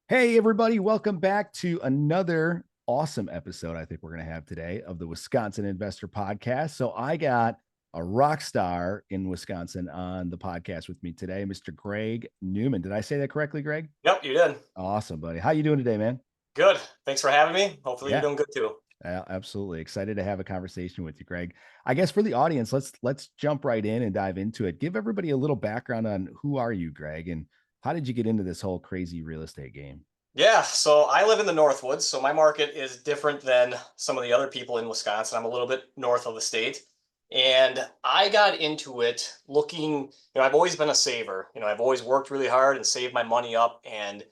Hey, everybody, welcome back to another awesome episode. I think we're going to have today of the Wisconsin Investor Podcast. So, I got a rock star in Wisconsin on the podcast with me today, Mr. Greg Neuman. Did I say that correctly, Greg? Yep, you did. Awesome, buddy. How you doing today, man? Good. Thanks for having me. Hopefully you're Yeah, doing good too. absolutely excited to have a conversation with you, Greg. I guess for the audience, let's jump right in and dive into it. Give everybody a little background on who are you, Greg, and how did you get into this whole crazy real estate game? Yeah, so I live in the Northwoods, so my market is different than some of the other people in Wisconsin. I'm a little bit north of the state. And I got into it I've always been a saver. I've always worked really hard and saved my money up. And,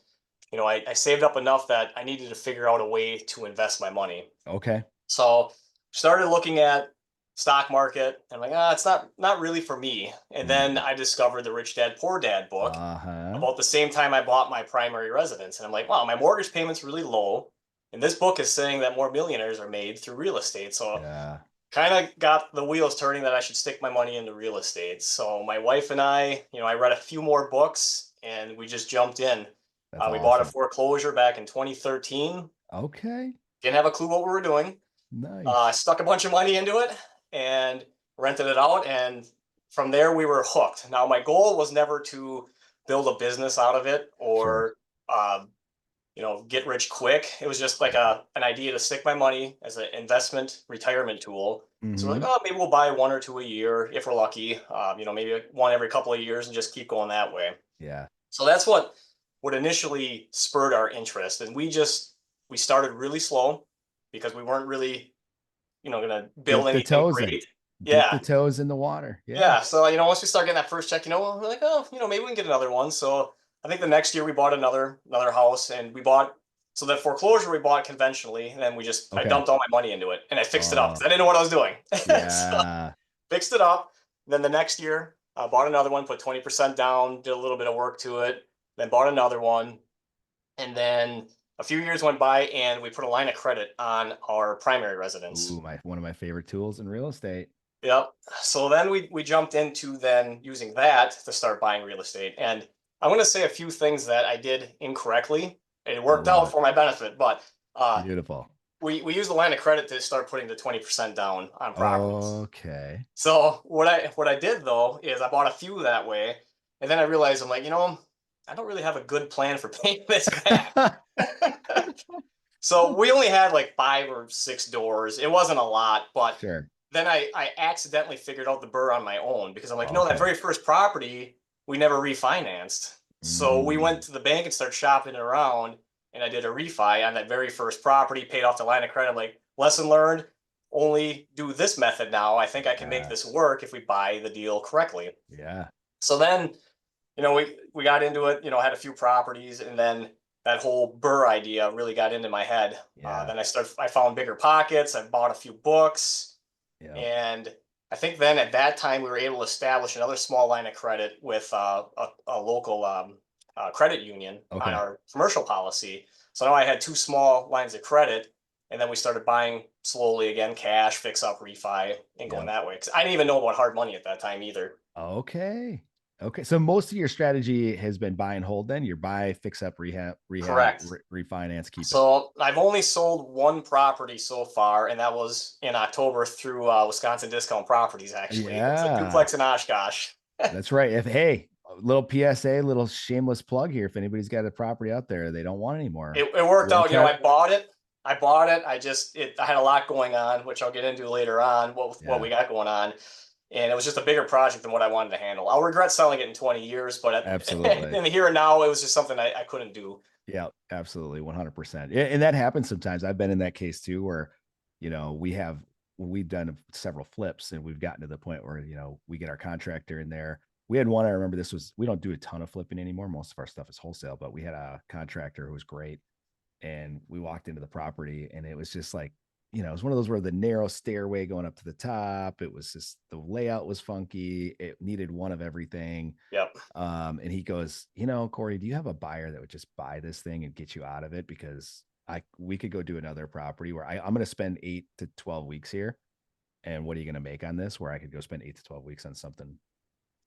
I saved up enough that I needed to figure out a way to invest my money. Okay. So started looking at stock market and I'm like, it's not really for me. And then I discovered the Rich Dad Poor Dad book Uh-huh. about the same time I bought my primary residence. And I'm like, wow, my mortgage payment's really low. And this book is saying that more millionaires are made through real estate. So Yeah. kind of got the wheels turning that I should stick my money into real estate. So my wife and I read a few more books and we just jumped in. That's We bought a awesome. foreclosure back in 2013. Okay. Didn't have a clue what we were doing. I Nice. stuck a bunch of money into it and rented it out. And from there, we were hooked. Now, my goal was never to build a business out of it Sure. or, get rich quick. It was just like an idea to stick my money as an investment retirement tool. So we're like, Mhm. oh, maybe we'll buy one or two a year if we're lucky. Maybe one every couple of years and just keep going that way. Yeah. So that's what initially spurred our interest. And we started really slow because we weren't really gonna build Dip the anything toes in. great. Dip the Yeah. toes in the water. Yeah. Yeah. So, once we start getting that first check, we're like, oh, maybe we can get another one. So I think the next year we bought another house and so the foreclosure we bought conventionally, and then I Okay. dumped all my money into it and I fixed it up because Oh, I didn't know what I was doing. So yeah. fixed it up. Then the next year, I bought another one, put 20% down, did a little bit of work to it, then bought another one. And then a few years went by and we put a line of credit on our primary residence. Ooh, my one of my favorite tools in real estate. Yep. So then we jumped into then using that to start buying real estate. And I'm going to say a few things that I did incorrectly. It I worked love out it. for my benefit, but Beautiful. we used the line of credit to start putting the 20% down on properties. Okay. So what I did though is I bought a few that way, and then I realized I'm like, I don't really have a good plan for paying this back. So we only had like 5 or 6 doors. It wasn't a lot, but Sure. then I accidentally figured out the BRRRR on my own because I'm like, that Okay. very first property we never refinanced. So we went Mm. to the bank and started shopping it around, and I did a refi on that very first property, paid off the line of credit. I'm like, lesson learned, only do this method now. I think I can make Yeah. this work if we buy the deal correctly. Yeah. So then we got into it, had a few properties, and then that whole BRRRR idea really got into my head. Yeah. Then I found bigger pockets. I bought a few books, Yeah. and I think then at that time we were able to establish another small line of credit with a local credit union on Okay. our commercial policy. So now I had two small lines of credit, and then we started buying slowly again, cash, fix up, refi, and going Yep. that way. Because I didn't even know about hard money at that time either. Okay. Okay. So most of your strategy has been buy and hold then? You're buy, fix up, Correct. refinance, keep it. So I've only sold one property so far, and that was in October through Wisconsin Discount Properties. Actually, it was a Yeah. duplex in Oshkosh. That's right. If hey, a little PSA, little shameless plug here. If anybody's got a property out there they don't want anymore, It worked out. work out. I bought it. I bought it. I had a lot going on, which I'll get into later on. What Yeah, we got going on, and it was just a bigger project than what I wanted to handle. I'll regret selling it in 20 years, but absolutely. in the here and now, it was just something I couldn't do. Yeah, absolutely. 100%. Yeah, and that happens sometimes. I've been in that case too, where, we've done several flips and we've gotten to the point where, we get our contractor in there. We had one, I remember we don't do a ton of flipping anymore. Most of our stuff is wholesale, but we had a contractor who was great. And we walked into the property and it was just like, it was one of those where the narrow stairway going up to the top, it was just the layout was funky. It needed one of everything. Yep. And he goes, Corey, do you have a buyer that would just buy this thing and get you out of it? Because we could go do another property where I'm going to spend 8 to 12 weeks here. And what are you going to make on this? Where I could go spend 8 to 12 weeks on something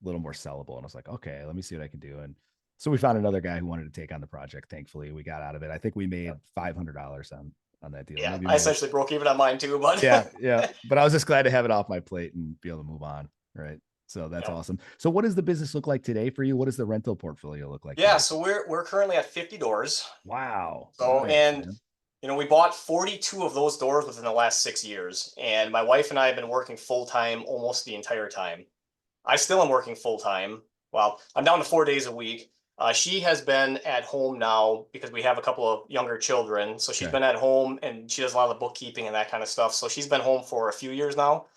a little more sellable. And I was like, okay, let me see what I can do. And So we found another guy who wanted to take on the project. Thankfully, we got out of it. I think we made $500 on that deal, Yeah, maybe I more. essentially broke even on mine too, but Yeah, yeah. But I was just glad to have it off my plate and be able to move on. Right. So that's yeah. awesome. So what does the business look like today for you? What does the rental portfolio look like Yeah, today? so we're currently at 50 doors. Wow. So, Nice, and man. we bought 42 of those doors within the last 6 years, and my wife and I have been working full time almost the entire time. I still am working full time. Well, I'm down to 4 days a week. She has been at home now because we have a couple of younger children. So she's Okay. been at home and she does a lot of the bookkeeping and that kind of stuff. So she's been home for a few years now,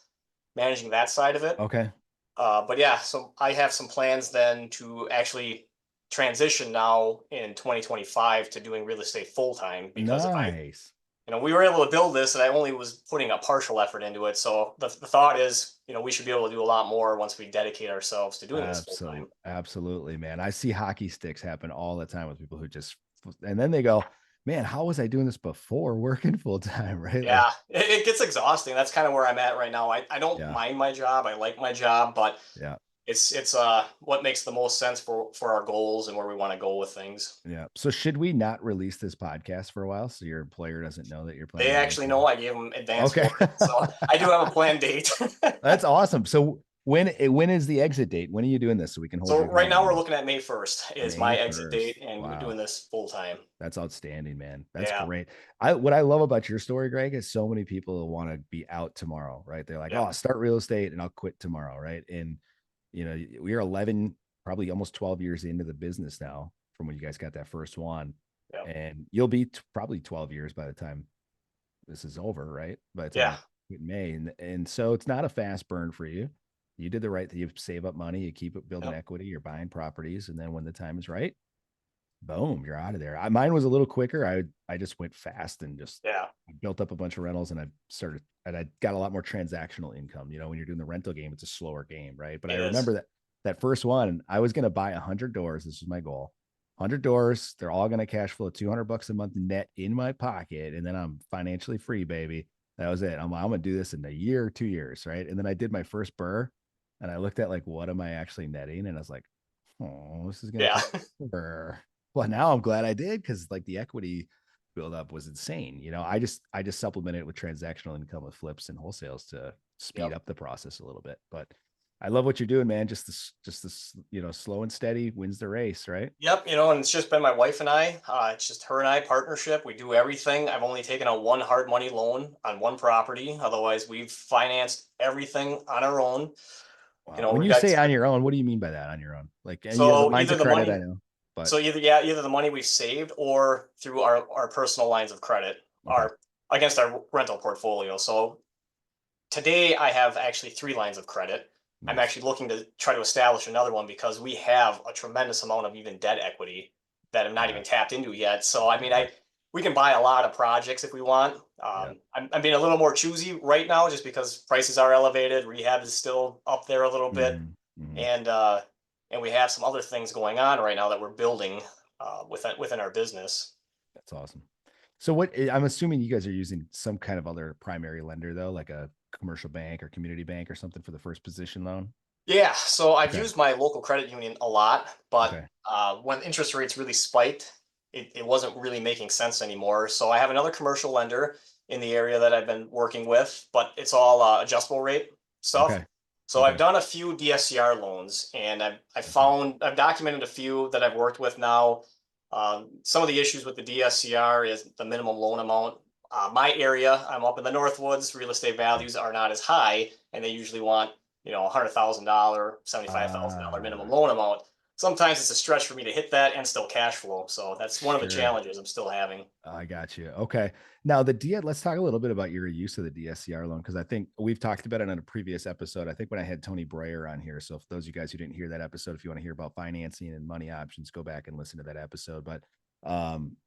managing that side of it. Okay. But yeah, so I have some plans then to actually transition now in 2025 to doing real estate full time because if I Nice. we were able to build this and I only was putting a partial effort into it. So the thought is, we should be able to do a lot more once we dedicate ourselves to doing this full time. Absolutely, man. I see hockey sticks happen all the time with people who just, and then they go, man, how was I doing this before working full time? Right. Like, Yeah, it gets exhausting. That's kind of where I'm at right now. I don't yeah, mind my job. I like my job, but yeah, it's what makes the most sense for our goals and where we want to go with things. yeah. So should we not release this podcast for a while so your employer doesn't know that you're They planning on actually making know I gave them advance Okay. warning, so I do have a planned date. That's awesome. So when is the exit date? When are you doing this so we can hold you So right now we're accountable? looking at May 1st is May my exit 1st. date, and we're Wow. doing this full time. That's outstanding, man. That's Yeah, great. What I love about your story, Greg, is so many people want to be out tomorrow, right? They're like, "Oh, yeah, I'll start real estate and I'll quit tomorrow," right? And we are 11, probably almost 12 years into the business now from when you guys got that first one, yeah, and you'll be probably 12 years by the time this is over, right? By the time yeah, you quit in May, and so it's not a fast burn for you. You did the right thing. You save up money, you keep it building yeah, equity, you're buying properties, and then when the time is right, boom, you're out of there. Mine was a little quicker. I just went fast and just yeah, built up a bunch of rentals, and I got a lot more transactional income. When you're doing the rental game, it's a slower game, right? But I it is. remember that first one, I was going to buy 100 doors. This was my goal. 100 doors. They're all going to cash flow $200 a month net in my pocket. And then I'm financially free, baby. That was it. I'm going to do this in a year, 2 years. Right. And then I did my first burr and I looked at like, what am I actually netting? And I was like, oh, this is going to Yeah, take forever. Well, now I'm glad I did because like the equity buildup was insane. I just supplemented it with transactional income with flips and wholesales to speed yep. up the process a little bit. But I love what you're doing, man. Just this, slow and steady wins the race, right? Yep, and it's just been my wife and I. It's just her and I partnership. We do everything. I've only taken out one hard money loan on one property. Otherwise, we've financed everything on our own. Wow. When We've you got say on your own, what do you mean by that on your own? Like, and the so lines either of the credit, I money, know, but so either the money we've saved or through our personal lines of credit, okay. our against our rental portfolio. So today I have actually three lines of credit. I'm Nice. actually looking to try to establish another one because we have a tremendous amount of even debt equity that I'm not Yeah. even tapped into yet. So I mean, Yeah. we can buy a lot of projects if we want. Yeah. I'm being a little more choosy right now just because prices are elevated. Rehab is still up there a little bit, Hmm. Hmm. and we have some other things going on right now that we're building within our business. That's awesome. So I'm assuming you guys are using some kind of other primary lender though, like a commercial bank or community bank or something for the first position loan. Yeah, so I've Okay. used my local credit union a lot, but Okay. when interest rates really spiked, it wasn't really making sense anymore. So I have another commercial lender in the area that I've been working with, but it's all adjustable rate stuff. Okay. So I've Okay. done a few DSCR loans, and Okay. I've documented a few that I've worked with now. Some of the issues with the DSCR is the minimum loan amount. My area, I'm up in the Northwoods. Real estate Okay. values are not as high, and they usually want $100,000, $75,000 minimum Ah, loan amount. Sometimes it's a stretch for me to hit that and still cash flow. So that's one of the sure. challenges I'm still having. I got you. Okay. Now let's talk a little bit about your use of the DSCR loan because I think we've talked about it on a previous episode. I think when I had Tony BRRRR on here. So for those of you guys who didn't hear that episode, if you want to hear about financing and money options, go back and listen to that episode. But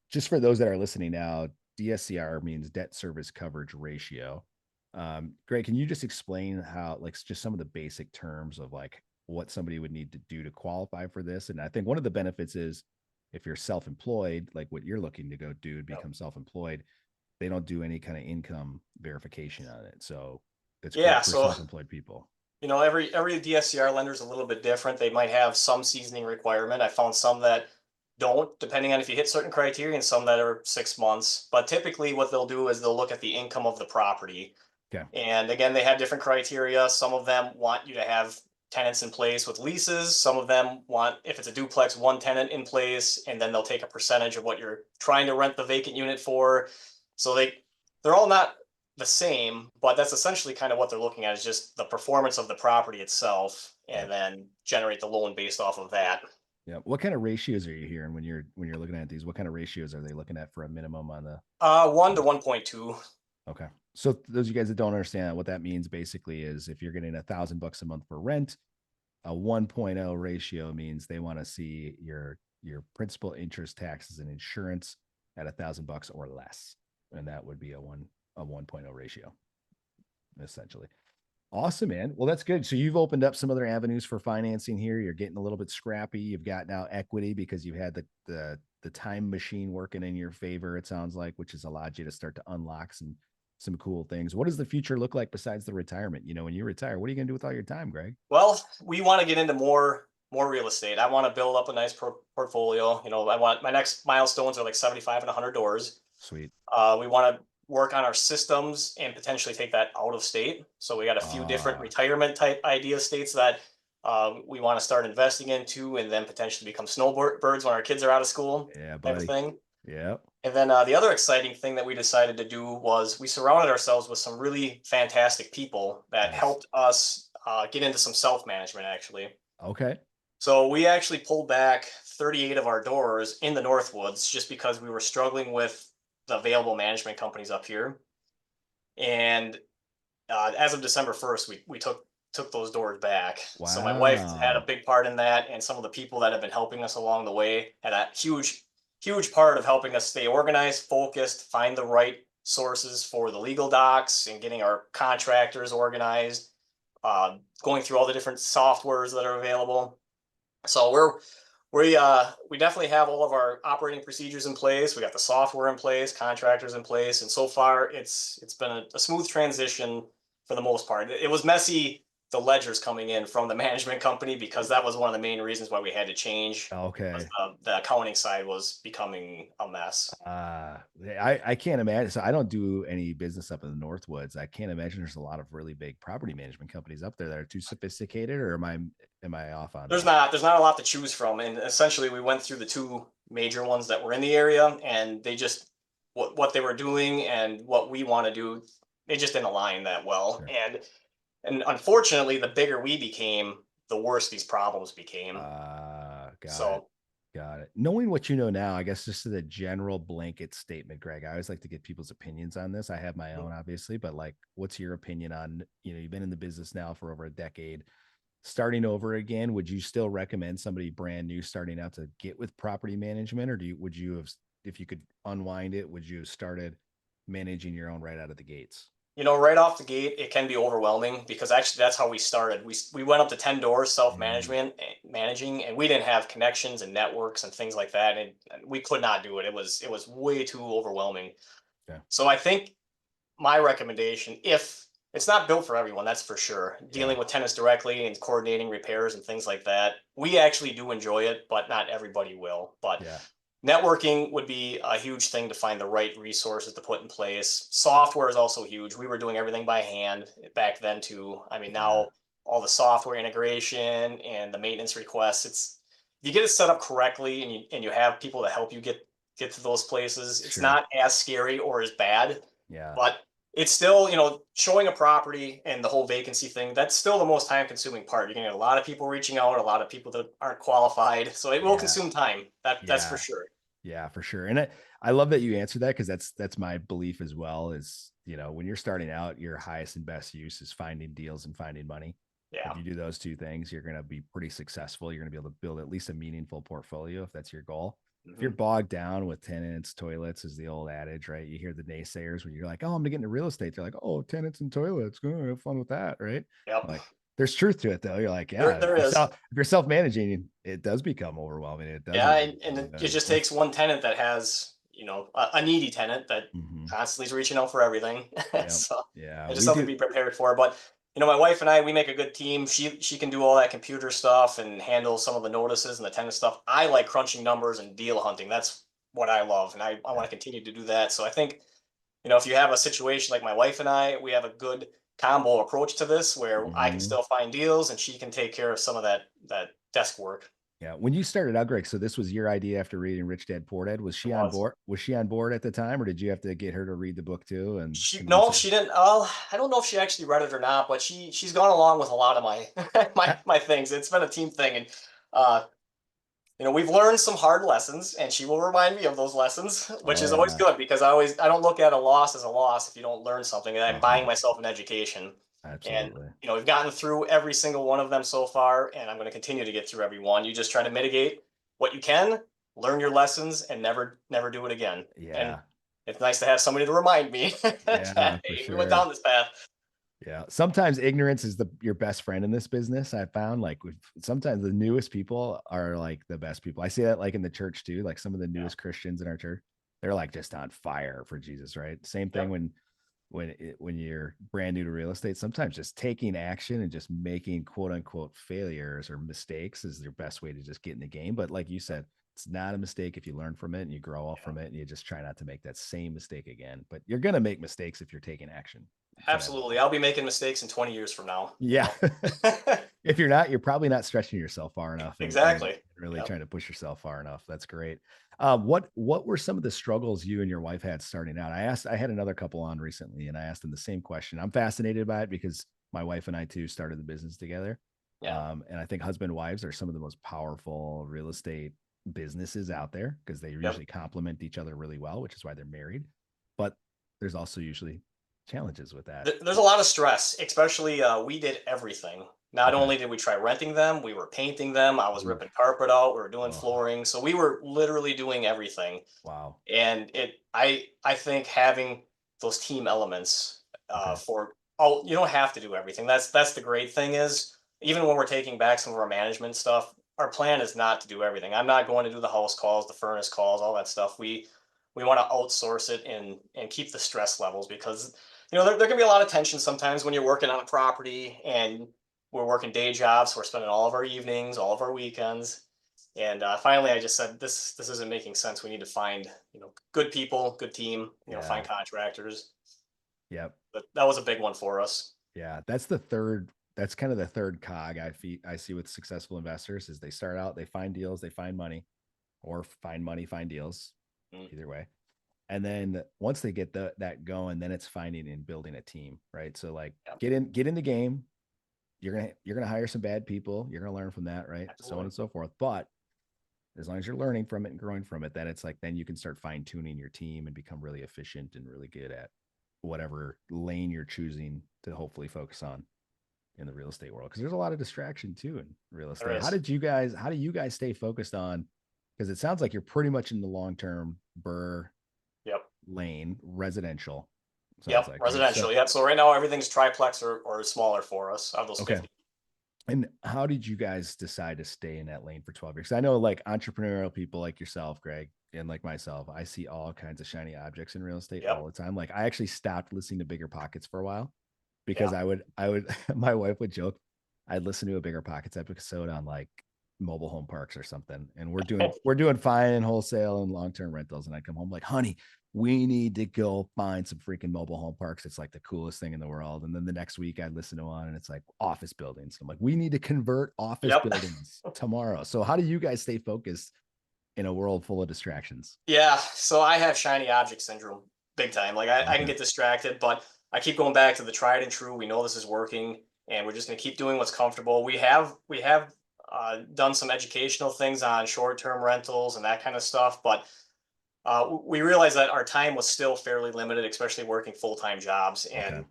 just for those that are listening now, DSCR means debt service coverage ratio. Greg, can you just explain how, like, just some of the basic terms of like what somebody would need to do to qualify for this? And I think one of the benefits is if you're self-employed, like what you're looking to go do to become self-employed, they don't do any kind of income verification on it. So it's Yeah. great for So self-employed people. Every DSCR lender is a little bit different. They might have some seasoning requirement. I found some that don't, depending on if you hit certain criteria, and some that are 6 months. But typically, what they'll do is they'll look at the income of the property. Okay. And again, they have different criteria. Some of them want you to have tenants in place with leases. Some of them want, if it's a duplex, one tenant in place, and then they'll take a percentage of what you're trying to rent the vacant unit for. So they're all not the same, but that's essentially kind of what they're looking at, is just the performance of the property itself, Yep. and then generate the loan based off of that. Yeah. What kind of ratios are you hearing when you're looking at these? What kind of ratios are they looking at for a minimum on the 1 to 1.2. Okay. So those of you guys that don't understand what that means basically is if you're getting $1,000 a month for rent, a 1.0 ratio means they want to see your principal, interest, taxes, and insurance at $1,000 or less. And that would be a 1.0 ratio, essentially. Awesome, man. Well, that's good. So you've opened up some other avenues for financing here. You're getting a little bit scrappy. You've got now equity because you've had the time machine working in your favor, it sounds like, which has allowed you to start to unlock some cool things. What does the future look like besides the retirement? When you retire, what are you going to do with all your time, Greg? Well, we want to get into more real estate. I want to build up a nice portfolio. I want, my next milestones are like 75 and 100 doors. Sweet. We want to work on our systems and potentially take that out of state. So we got a few different retirement type idea states that we want to start investing into, and then potentially become snowbirds when our kids are out of school. Yeah, Type of buddy. thing. Yeah. And then the other exciting thing that we decided to do was we surrounded ourselves with some really fantastic people that Nice. helped us get into some self-management, actually. Okay. So we actually pulled back 38 of our doors in the Northwoods just because we were struggling with the available management companies up here. And as of December 1st, we took those doors back. So my wife had a Wow. big part in that, and some of the people that have been helping us along the way had a huge part of helping us stay organized, focused, find the right sources for the legal docs, and getting our contractors organized, going through all the different softwares that are available. So we definitely have all of our operating procedures in place. We got the software in place, contractors in place, and so far it's been a smooth transition for the most part. It was messy, the ledgers coming in from the management company, because that was one of the main reasons why we had to change. Okay. The accounting side was becoming a mess. I can't imagine. So I don't do any business up in the Northwoods. I can't imagine there's a lot of really big property management companies up there that are too sophisticated, or am I off on that? There's not a lot to choose from, and essentially we went through the two major ones that were in the area, and they just, what they were doing and what we want to do, they just didn't align that well. Sure. And unfortunately, the bigger we became, the worse these problems became. Got it. So Got it. Knowing what you know now, I guess just as a general blanket statement, Greg, I always like to get people's opinions on this. I have my own, obviously, but like, what's your opinion on, you've been in the business now for over a decade, starting over again? Would you still recommend somebody brand new starting out to get with property management? Or would you have, if you could unwind it, would you have started managing your own right out of the gates? right off the gate, it can be overwhelming, because actually that's how we started. We went up to 10 doors, Mm, self-management, managing, and we didn't have connections and networks and things like that. And we could not do it. It was way too overwhelming. yeah. So I think my recommendation, if it's not built for everyone, that's for sure. Yeah. Dealing with tenants directly and coordinating repairs and things like that, we actually do enjoy it, but not everybody will. But Yeah. networking would be a huge thing to find the right resources to put in place. Software is also huge. We were doing everything by hand back then too. I mean, Yeah. now all the software integration and the maintenance requests, it's, if you get it set up correctly, and you have people to help you get to those places, it's Sure. not as scary or as bad. Yeah. But it's still, showing a property and the whole vacancy thing, that's still the most time consuming part. You're gonna get a lot of people reaching out, a lot of people that aren't qualified. So it will Yeah. consume time. That's for Yeah. sure. Yeah, for sure. And I love that you answered that, because that's my belief as well, is, when you're starting out, your highest and best use is finding deals and finding money. If Yeah. you do those two things, you're going to be pretty successful. You're going to be able to build at least a meaningful portfolio if that's your goal. If you're Mhm. bogged down with tenants, toilets is the old adage, right? You hear the naysayers when you're like, "Oh, I'm gonna get into real estate." They're like, "Oh, tenants and toilets, go have fun with that," right? Yep. Like, there's truth to it though. You're like, There yeah, there is. if you're self-managing, it does become overwhelming. It does Yeah, become and it uh, just that's takes one tenant that has, a needy tenant that mhm. constantly is reaching out for everything. Yep. So Yeah, it's just we something to do. be prepared for. But my wife and I, we make a good team. She can do all that computer stuff and handle some of the notices and the tenant stuff. I like crunching numbers and deal hunting. That's what I love, and I want to continue to do that. So I think, if you have a situation like my wife and I, we have a good combo approach to this where I can Mhm. still find deals and she can take care of some of that desk work. Yeah. When you started out, Greg, so this was your idea after reading Rich Dad Poor Dad. Was It she on was. board? Was she on board at the time, or did you have to get her to read the book too and She convince No, her? she didn't. I don't know if she actually read it or not, but she's gone along with a lot of my my things. It's been a team thing, and uh, we've learned some hard lessons, and she will remind me of those lessons, which Oh is always yeah. good because I don't look at a loss as a loss if you don't learn something. And I'm buying Uh-huh. myself an education, and Absolutely. we've gotten through every single one of them so far, and I'm going to continue to get through every one. You just try to mitigate what you can, learn your lessons, and never do it again. And Yeah. it's nice to have somebody to remind me Yeah, that for hey, we went sure. down this path. Yeah. Sometimes ignorance is your best friend in this business. I found like sometimes the newest people are like the best people. I see that like in the church too. Like some of the Yeah. newest Christians in our church, they're like just on fire for Jesus, right? Same thing Yep. when you're brand new to real estate, sometimes just taking action and just making quote unquote failures or mistakes is your best way to just get in the game. But like you said, it's not a mistake if you learn from it and you grow up Yeah. from it and you just try not to make that same mistake again. But you're gonna make mistakes if you're taking action. That's what I Absolutely. learned. I'll be making mistakes in 20 years from now. Yeah. So. If you're not, you're probably not stretching yourself far enough and Exactly. really Yep. trying to push yourself far enough. That's great. What were some of the struggles you and your wife had starting out? I had another couple on recently, and I asked them the same question. I'm fascinated by it because my wife and I too started the business together. Yeah. And I think husband and wives are some of the most powerful real estate businesses out there because they Yep. usually complement each other really well, which is why they're married. But there's also usually challenges with that. There's a lot of stress, especially we did everything. Not Okay. only did we try renting them, we were painting them. I was Oof. ripping carpet out. We were doing Oh, flooring. So we were literally doing everything. wow. And I think having those team elements Okay. you don't have to do everything. That's the great thing is even when we're taking back some of our management stuff, our plan is not to do everything. I'm not going to do the house calls, the furnace calls, all that stuff. We want to outsource it and keep the stress levels because there can be a lot of tension sometimes when you're working on a property and we're working day jobs. So we're spending all of our evenings, all of our weekends. And finally, I just said, this isn't making sense. We need to find, good people, good team, Yeah. find contractors. Yep. But that was a big one for us. Yeah. That's kind of the third cog I see with successful investors is they start out, they find deals, they find money, or find money, find deals, Mm, either way. And then once they get that going, then it's finding and building a team, right? So like yeah, get in the game. You're gonna hire some bad people. You're gonna learn from that, right? So on absolutely. and so forth. But as long as you're learning from it and growing from it, then it's like then you can start fine tuning your team and become really efficient and really good at whatever lane you're choosing to hopefully focus on in the real estate world. Because there's a lot of distraction too in real There estate. is. How do you guys stay focused on? Because it sounds like you're pretty much in the long term BRRRR Yep. lane residential. Sounds Yep. like right. So Residential. Yep. So right now everything's triplex or smaller for us out of those okay. 50. And how did you guys decide to stay in that lane for 12 years? I know like entrepreneurial people like yourself, Greg, and like myself, I see all kinds of shiny objects in real estate all Yep. the time. Like I actually stopped listening to Bigger Pockets for a while because Yeah. I would, my wife would joke, I'd listen to a Bigger Pockets episode on like mobile home parks or something. And we're doing fine in wholesale and long-term rentals. And I'd come home like, honey, we need to go find some freaking mobile home parks. It's like the coolest thing in the world. And then the next week I'd listen to one and it's like office buildings. I'm like, we need to convert office Yep. buildings tomorrow. So how do you guys stay focused in a world full of distractions? Yeah. So I have shiny object syndrome big time. Like I can Okay. get distracted, but I keep going back to the tried and true. We know this is working and we're just going to keep doing what's comfortable. We have done some educational things on short-term rentals and that kind of stuff, but we realized that our time was still fairly limited, especially working full-time jobs. Okay. And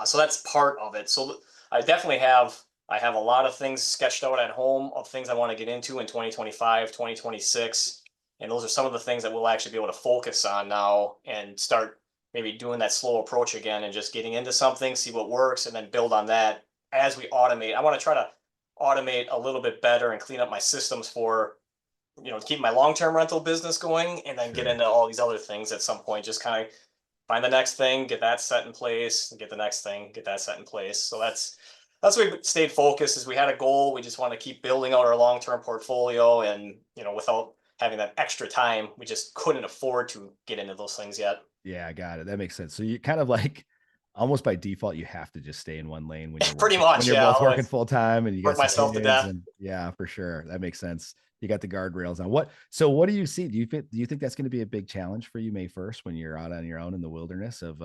so that's part of it. So I definitely I have a lot of things sketched out at home of things I want to get into in 2025, 2026. And those are some of the things that we'll actually be able to focus on now and start maybe doing that slow approach again and just getting into something, see what works, and then build on that as we automate. I want to try to automate a little bit better and clean up my systems for, to keep my long-term rental business going and then get Sure. into all these other things at some point, just kind of find the next thing, get that set in place, get the next thing, get that set in place. So that's why we stayed focused. Is we had a goal. We just want to keep building out our long-term portfolio, and without having that extra time, we just couldn't afford to get into those things yet. Yeah, I got it. That makes sense. So you kind of like almost by default, you have to just stay in one lane when you're Pretty working, when much, you're yeah. both working Otherwise, full time and you got work some myself to kids death. and yeah, for sure. That makes sense. You got the guardrails on. So what do you see? Do you think that's going to be a big challenge for you May 1st when you're out on your own in the wilderness of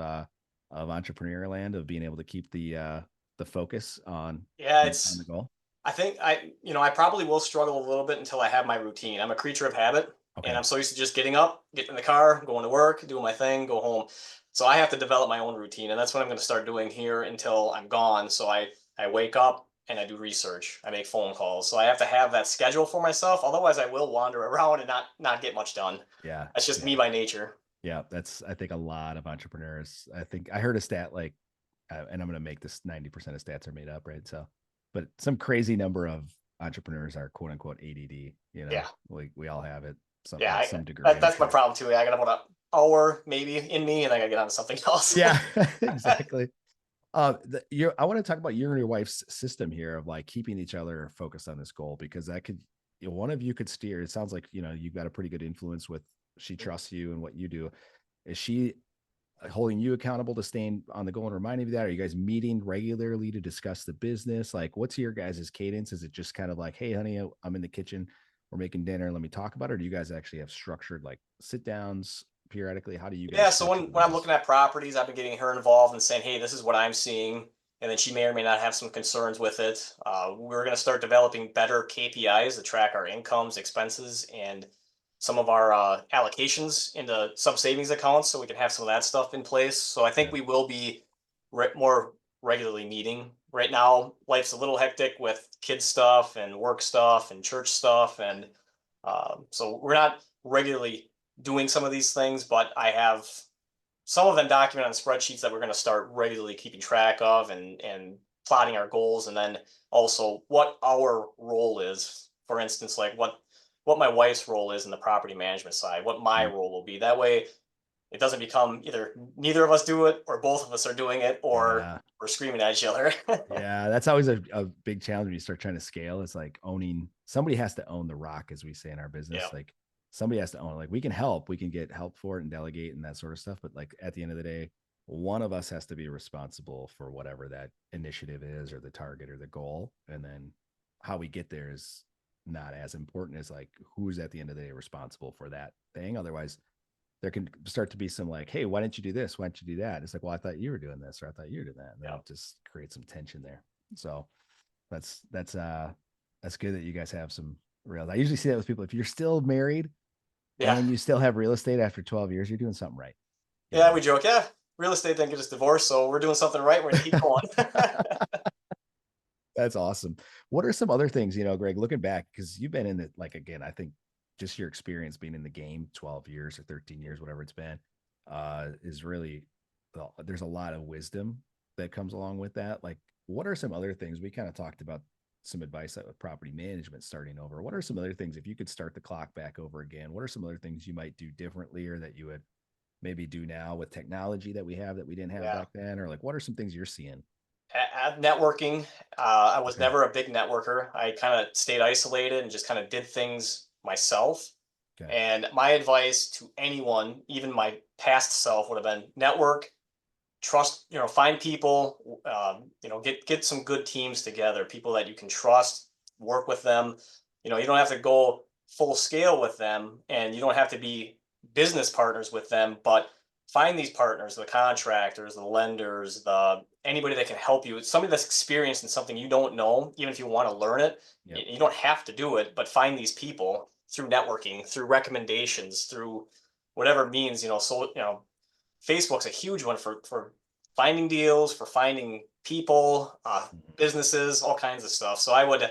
entrepreneur land, of being able to keep the focus Yeah, on the goal? I think I probably will struggle a little bit until I have my routine. I'm a creature of habit, and Okay. I'm so used to just getting up, getting in the car, going to work, doing my thing, go home. So I have to develop my own routine, and that's what I'm going to start doing here until I'm gone. So I wake up and I do research. I make phone calls. So I have to have that schedule for myself. Otherwise, I will wander around and not get much done. Yeah. That's just Yeah. me by nature. Yeah. That's, I think a lot of entrepreneurs, I think I heard a stat like, and I'm going to make this 90% of stats are made up, right? So, but some crazy number of entrepreneurs are quote unquote ADD, Yeah, like we all have it some, yeah. at some degree, I'm That's my sure. problem too. I got about an hour maybe in me, and I got to get on to something else. Yeah, exactly. I want to talk about you and your wife's system here of like keeping each other focused on this goal, because that could, one of you could steer. It sounds like, you've got a pretty good influence with, she trusts you and what you do. Is she holding you accountable to staying on the goal and reminding you that? Are you guys meeting regularly to discuss the business? Like, what's your guys' cadence? Is it just kind of like, hey, honey, I'm in the kitchen, we're making dinner, let me talk about it? Or do you guys actually have structured like sit downs periodically? How do you guys Yeah, so structure when the when I'm business? looking at properties, I've been getting her involved and saying, "Hey, this is what I'm seeing," and then she may or may not have some concerns with it. We're going to start developing better KPIs to track our incomes, expenses, and some of our allocations into sub savings accounts, so we can have some of that stuff in place. So I think Good. we will be more regularly meeting. Right now, life's a little hectic with kids stuff and work stuff and church stuff, and so we're not regularly doing some of these things, but I have some of them documented on spreadsheets that we're going to start regularly keeping track of, and plotting our goals, and then also what our role is. For instance, like what my wife's role is in the property management side, what my Mm. role will be. That way, it doesn't become either neither of us do it or both of us are doing it, or Yeah. we're screaming at each other. Yeah, that's always a big challenge when you start trying to scale. It's like owning, somebody has to own the rock, as we say in our Yeah, business. Like somebody has to own it. Like we can help, we can get help for it and delegate and that sort of stuff. But like at the end of the day, one of us has to be responsible for whatever that initiative is or the target or the goal. And then how we get there is not as important as like who's at the end of the day responsible for that thing. Otherwise, there can start to be some like, hey, why didn't you do this? Why didn't you do that? It's like, well, I thought you were doing this, or I thought you were doing that. And then yeah, it just creates some tension there. So that's good that you guys have some real. I usually see that with people. If you're still married yeah, and you still have real estate after 12 years, you're doing something right. yeah. We joke, yeah. Real estate didn't get us divorced, so we're doing something right. We're gonna keep going. That's awesome. What are some other things, Greg, looking back, because you've been in it, like, again, I think just your experience being in the game 12 years or 13 years, whatever it's been, is really, well, there's a lot of wisdom that comes along with that. Like, what are some other things? We kind of talked about some advice with property management starting over. What are some other things, if you could start the clock back over again, what are some other things you might do differently, or that you would maybe do now with technology that we have that we didn't have Yeah. back then? Or like, what are some things you're seeing? At networking, I was Okay. never a big networker. I kind of stayed isolated and just kind of did things myself. Okay. And my advice to anyone, even my past self, would have been network, trust, find people, get some good teams together, people that you can trust, work with them. You don't have to go full scale with them, and you don't have to be business partners with them, but find these partners, the contractors, the lenders, the anybody that can help you. It's somebody that's experienced in something you don't know, even if you want to learn it. Yep. You don't have to do it, but find these people through networking, through recommendations, through whatever means. So Facebook's a huge one for finding deals, for finding people, Mhm. businesses, all kinds of stuff. So I would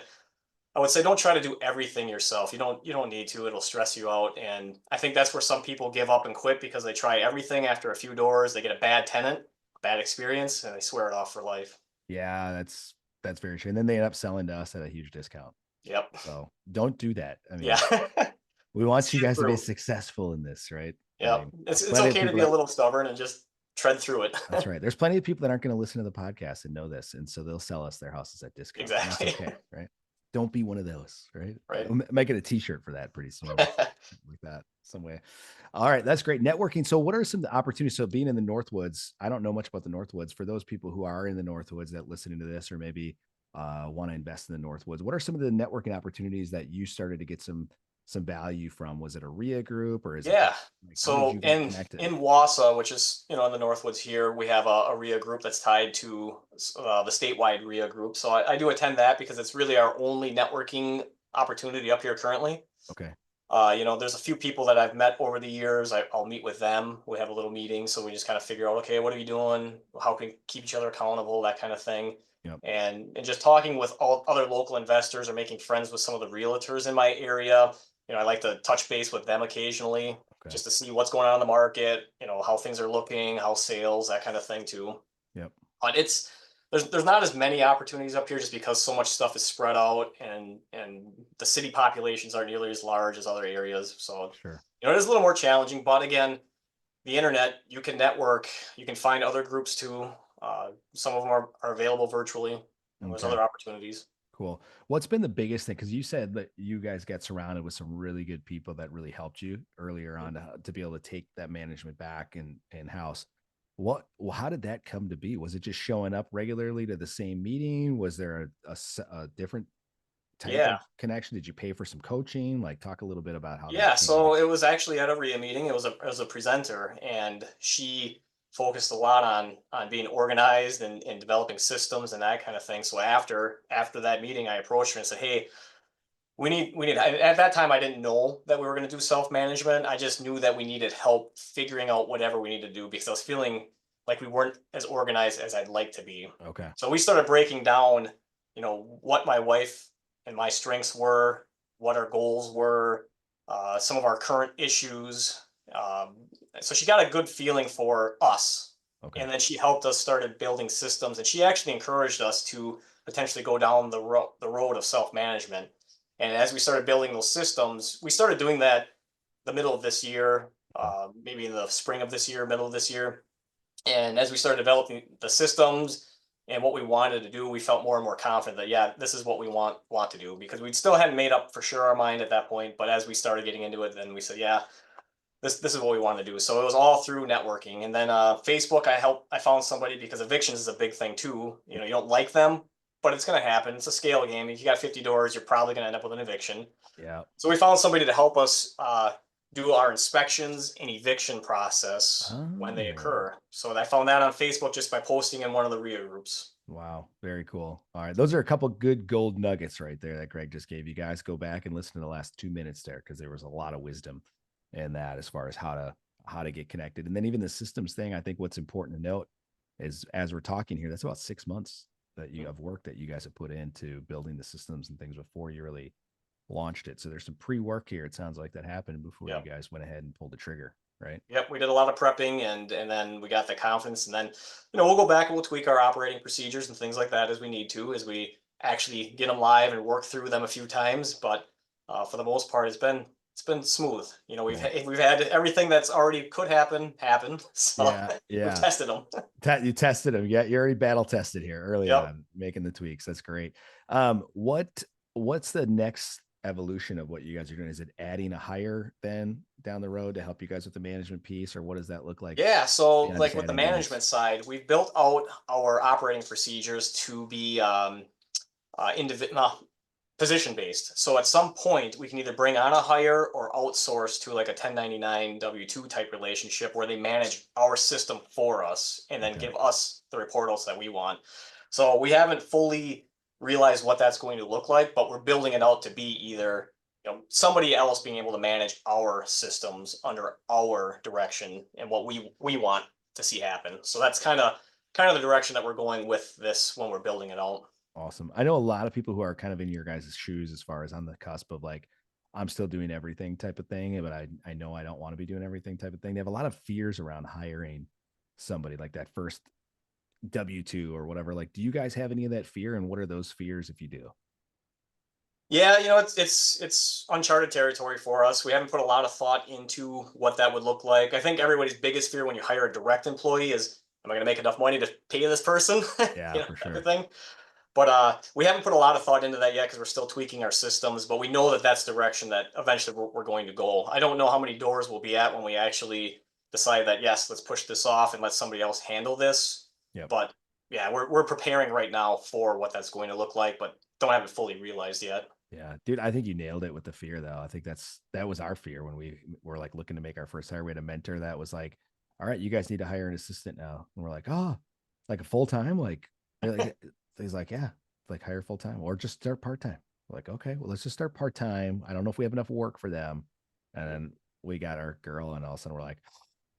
say don't try to do everything yourself. You don't need to. It'll stress you out. And I think that's where some people give up and quit, because they try everything after a few doors. They get a bad tenant, bad experience, and they swear it off for life. Yeah, that's very true. And then they end up selling to us at a huge discount. Yep. So don't do that. I Yeah. mean, we want See you it guys to be through. successful in this, right? I Yep. mean, It's plenty of okay to people be a that, little stubborn and just tread through it. That's right. There's plenty of people that aren't going to listen to the podcast and know this. And so they'll sell us their houses at discount. And that's Exactly. okay. Right. Don't be one of those. Right. Right. I'm making a t-shirt for that pretty soon. Like that some way. All right. That's great. Networking. So what are some opportunities? So being in the Northwoods, I don't know much about the Northwoods. For those people who are in the Northwoods that listening to this, or maybe want to invest in the Northwoods, what are some of the networking opportunities that you started to get some value from? Was it a RIA group, or is it Yeah. like how did So you get in connected? in Wausau, which is in the Northwoods here, we have a RIA group that's tied to the statewide RIA group. So I do attend that because it's really our only networking opportunity up here currently. Okay. There's a few people that I've met over the years. I'll meet with them. We have a little meeting, so we just kind of figure out, okay, what are you doing? How can we keep each other accountable? That kind of thing. Yep. And just talking with all other local investors or making friends with some of the realtors in my area. I like to touch base with them occasionally Okay. just to see what's going on in the market. How things are looking, how sales, that kind of thing too. Yep. But there's not as many opportunities up here just because so much stuff is spread out and the city populations aren't nearly as large as other areas. So Sure. it is a little more challenging. But again, the internet, you can network, you can find other groups too. Some of them are available virtually, and there's Okay. other opportunities. Cool. What's been the biggest thing? Because you said that you guys got surrounded with some really good people that really helped you earlier on to be able to take that management back and house. How did that come to be? Was it just showing up regularly to the same meeting? Was there a different type Yeah. of connection? Did you pay for some coaching? Like, talk a little bit about how that Yeah, came to so be. it was actually at a RIA meeting. It was a presenter, and she focused a lot on being organized and developing systems and that kind of thing. So after that meeting, I approached her and said, "Hey, we need." At that time, I didn't know that we were going to do self management. I just knew that we needed help figuring out whatever we need to do because I was feeling like we weren't as organized as I'd like to be. Okay. So we started breaking down, what my wife and my strengths were, what our goals were, some of our current issues. Um, so she got a good feeling for us, Okay. and then she helped us started building systems, and she actually encouraged us to potentially go down the road of self management. And as we started building those systems, we started doing that the middle of this year, Okay. maybe in the spring of this year, middle of this year. And as we started developing the systems and what we wanted to do, we felt more and more confident that yeah, this is what we want to do because we still hadn't made up for sure our mind at that point. But as we started getting into it, then we said, yeah, this is what we want to do. So it was all through networking. And then Facebook, I found somebody because evictions is a big thing too. You don't like them, but it's going to happen. It's a scale game. If you got 50 doors, you're probably going to end up with an eviction. Yeah. So we found somebody to help us do our inspections and eviction process when they Oh. occur. So I found that on Facebook just by posting in one of the RIA groups. Wow, very cool. All right, those are a couple good gold nuggets right there that Greg just gave you guys. Go back and listen to the last 2 minutes there because there was a lot of wisdom in that as far as how to get connected. And then even the systems thing, I think what's important to note is as we're talking here, that's about 6 months that you have work that you guys have put into building the systems and things before you really launched it. So there's some pre-work here. It sounds like that happened before you Yep. guys went ahead and pulled the trigger, right? Yep. We did a lot of prepping and then we got the confidence. And then, we'll go back and we'll tweak our operating procedures and things like that as we need to, as we actually get them live and work through them a few times. But for the most part, it's been smooth. We've Cool. we've had everything that's already could happen. So Yeah, we've yeah. tested them. You tested them. Yeah, you're already battle tested here early Yep. on, making the tweaks. That's great. What's the next evolution of what you guys are doing? Is it adding a hire then down the road to help you guys with the management piece, or what does that look like Yeah, so beyond like just with the adding units? management side, we've built out our operating procedures to be position based. So at some point, we can either bring on a hire or outsource to like a 1099 W-2 type relationship where they manage our system for us and then Okay. give us the reportals that we want. So we haven't fully realized what that's going to look like, but we're building it out to be either somebody else being able to manage our systems under our direction and what we want to see happen. So that's kind of the direction that we're going with this when we're building it out. Awesome. I know a lot of people who are kind of in your guys' shoes as far as on the cusp of like, I'm still doing everything type of thing, but I know I don't want to be doing everything type of thing. They have a lot of fears around hiring somebody like that first W-2 or whatever. Like, do you guys have any of that fear? And what are those fears if you do? Yeah, it's uncharted territory for us. We haven't put a lot of thought into what that would look like. I think everybody's biggest fear when you hire a direct employee is, am I going to make enough money to pay this person? Yeah, for Type of sure. thing. But we haven't put a lot of thought into that yet because we're still tweaking our systems. But we know that that's the direction that eventually we're going to go. I don't know how many doors we'll be at when we actually decide that yes, let's push this off and let somebody else handle this. Yep. But yeah, we're preparing right now for what that's going to look like, but don't have it fully realized yet. Yeah, dude, I think you nailed it with the fear though. I think that was our fear when we were like looking to make our first hire. We had a mentor that was like, "All right, you guys need to hire an assistant now." And we're like, "Oh, like a full time?" They're like, he's like, "Yeah, like hire full time or just start part time." Like, okay, well, let's just start part time. I don't know if we have enough work for them. And then we got our girl, and all of a sudden we're like,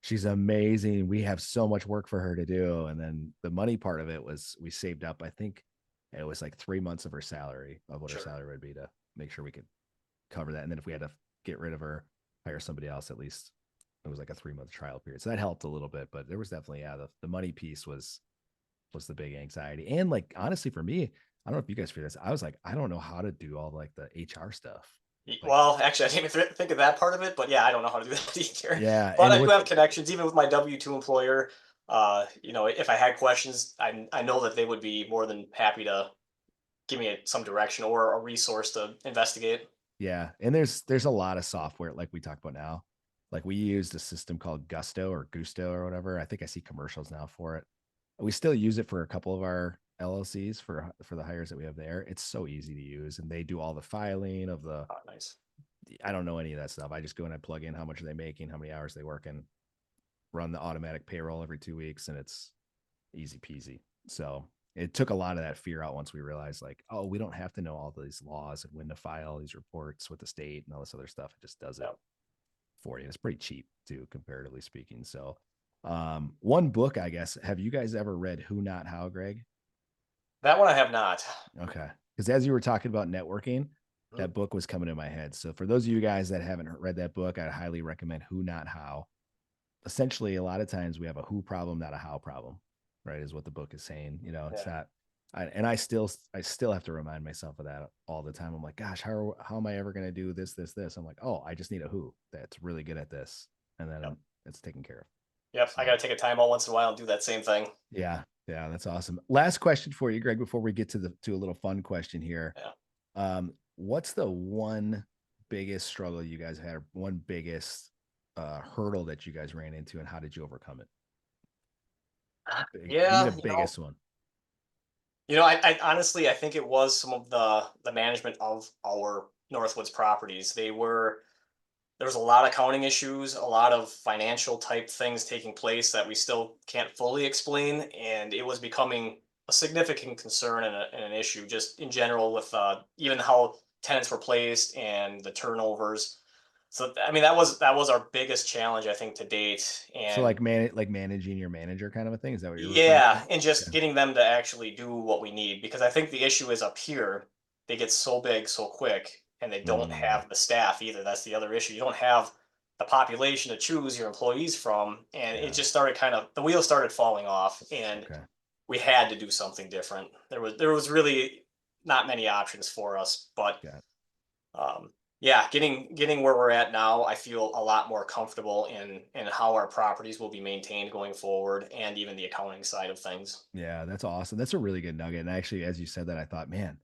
"She's amazing. We have so much work for her to do." And then the money part of it was we saved up, I think it was like 3 months of her salary of what her Sure. salary would be to make sure we could cover that. And then if we had to get rid of her, hire somebody else, at least it was like a 3 month trial period. So that helped a little bit, but there was definitely, yeah, the money piece was the big anxiety. And like, honestly, for me, I don't know if you guys feel this. I was like, I don't know how to do all like the HR stuff. Like, Well, actually, I didn't even think of that part of it, but yeah, I don't know how to do that either. yeah. But And I do with, have connections, even with my W-2 employer. If I had questions, I know that they would be more than happy to give me some direction or a resource to investigate. yeah. And there's a lot of software like we talk about now. Like we used a system called Gusto or whatever. I think I see commercials now for it. We still use it for a couple of our LLCs for the hires that we have there. It's so easy to use, and they do all the filing of the. Oh, nice. I don't know any of that stuff. I just go and I plug in how much are they making, how many hours they work, and run the automatic payroll every 2 weeks, and it's easy peasy. So it took a lot of that fear out once we realized, like, oh, we don't have to know all these laws and when to file these reports with the state and all this other stuff. It just does it Yeah. for you. It's pretty cheap too, comparatively speaking. So, one book, I guess. Have you guys ever read Who Not How, Greg? That one I have not. Okay. Because as you were talking about networking, Mhm. that book was coming in my head. So for those of you guys that haven't read that book, I highly recommend Who Not How. Essentially, a lot of times we have a who problem, not a how problem, right? Is what the book is saying. You know, it's Yeah. not. And I still have to remind myself of that all the time. I'm like, gosh, how am I ever going to do this? I'm like, oh, I just need a who that's really good at this, and Yep. then it's taken care of. Yep. I got So to take a time out once in a while and do that same thing. yeah, yeah, that's awesome. Last question for you, Greg, before we get to a little fun question here. Yeah. What's the one biggest struggle you guys had, or one biggest hurdle that you guys ran into, and how did you overcome it? Give me the Yeah. biggest one. I honestly, I think it was some of the management of our Northwoods properties. There was a lot of accounting issues, a lot of financial type things taking place that we still can't fully explain, and it was becoming a significant concern and an issue just in general with even how tenants were placed and the turnovers. So I mean that was our biggest challenge I think to date, So and like managing your manager kind of a thing. Is that what you're referring to? yeah, and just Okay. getting them to actually do what we need because I think the issue is up here. They get so big so quick and they don't Mm, have the staff either. That's the other issue. You don't have the population to choose your employees from. And it yeah. just started the wheels started falling off and Okay. we had to do something different. There was really not many options for us, but Got it. um, yeah, getting where we're at now, I feel a lot more comfortable in how our properties will be maintained going forward, and even the accounting side of things. Yeah, that's awesome. That's a really good nugget. And actually, as you said that, I thought, man,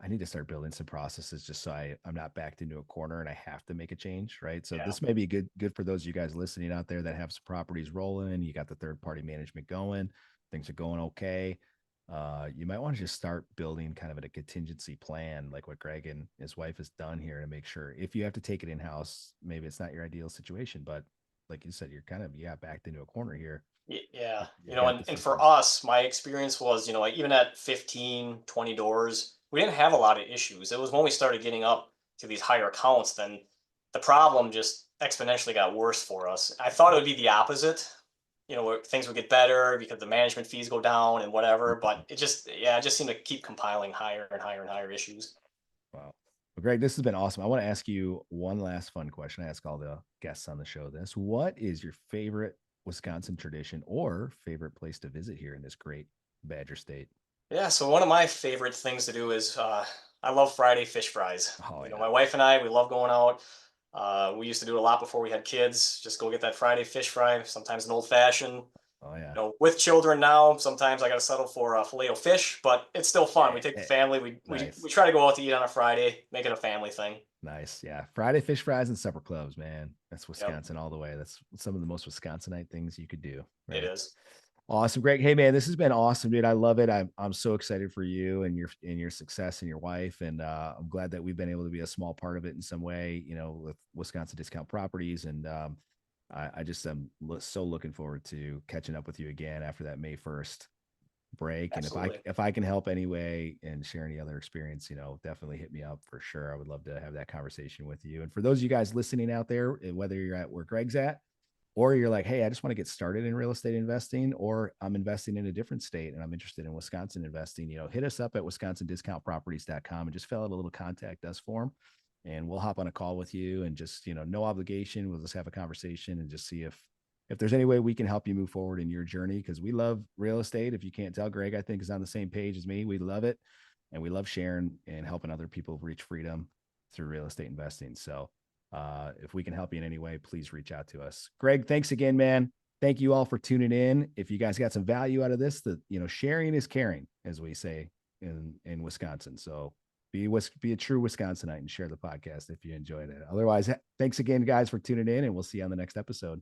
I need to start building some processes just so I'm not backed into a corner and I have to make a change. Right. So Yeah, this may be good for those of you guys listening out there that have some properties rolling. You got the third party management going, things are going okay. You might want to just start building kind of a contingency plan, like what Greg and his wife has done here, to make sure if you have to take it in house, maybe it's not your ideal situation, but like you said, you're kind of, yeah, backed into a corner here. yeah. You've got the And for systems. us, my experience was, like even at 15, 20 doors, we didn't have a lot of issues. It was when we started getting up to these higher accounts, then the problem just exponentially got worse for us. I thought it would be the opposite, where things would get better because the management fees go down and whatever, but it just seemed to keep compiling higher and higher and higher issues. Wow. Well, Greg, this has been awesome. I want to ask you one last fun question. I ask all the guests on the show this. What is your favorite Wisconsin tradition or favorite place to visit here in this great Badger state? Yeah, so one of my favorite things to do is I love Friday fish fries. Oh You know, yeah. my wife and I, we love going out. We used to do it a lot before we had kids. Just go get that Friday fish fry. Sometimes an old fashioned. Oh yeah. You know, with children now, sometimes I got to settle for a filet of fish, but it's still fun. We take the Eh, family. We we nice. we try to go out to eat on a Friday, make it a family thing. Nice. Yeah. Friday fish fries and supper clubs, man. That's Yep, Wisconsin all the way. That's some of the most Wisconsinite things you could do. it Right. is. Awesome. Greg. Hey man, this has been awesome, dude. I love it. I'm so excited for you and your success and your wife. And I'm glad that we've been able to be a small part of it in some way, you know, with Wisconsin Discount Properties. And I just am so looking forward to catching up with you again after that May 1st break. And Absolutely. if I can help any way and share any other experience, you know, definitely hit me up for sure. I would love to have that conversation with you. And for those of you guys listening out there, whether you're at where Greg's at, or you're like, hey, I just want to get started in real estate investing, or I'm investing in a different state and I'm interested in Wisconsin investing, you know, hit us up at wisconsindiscountproperties.com and just fill out a little contact us form. And we'll hop on a call with you and just, you know, no obligation. We'll just have a conversation and just see if there's any way we can help you move forward in your journey. Cause we love real estate. If you can't tell, Greg, I think is on the same page as me. We love it. And we love sharing and helping other people reach freedom through real estate investing. So if we can help you in any way, please reach out to us. Greg, thanks again, man. Thank you all for tuning in. If you guys got some value out of this, that, you know, sharing is caring, as we say in Wisconsin. So be a true Wisconsinite and share the podcast if you enjoyed it. Otherwise, thanks again, guys, for tuning in, and we'll see you on the next episode.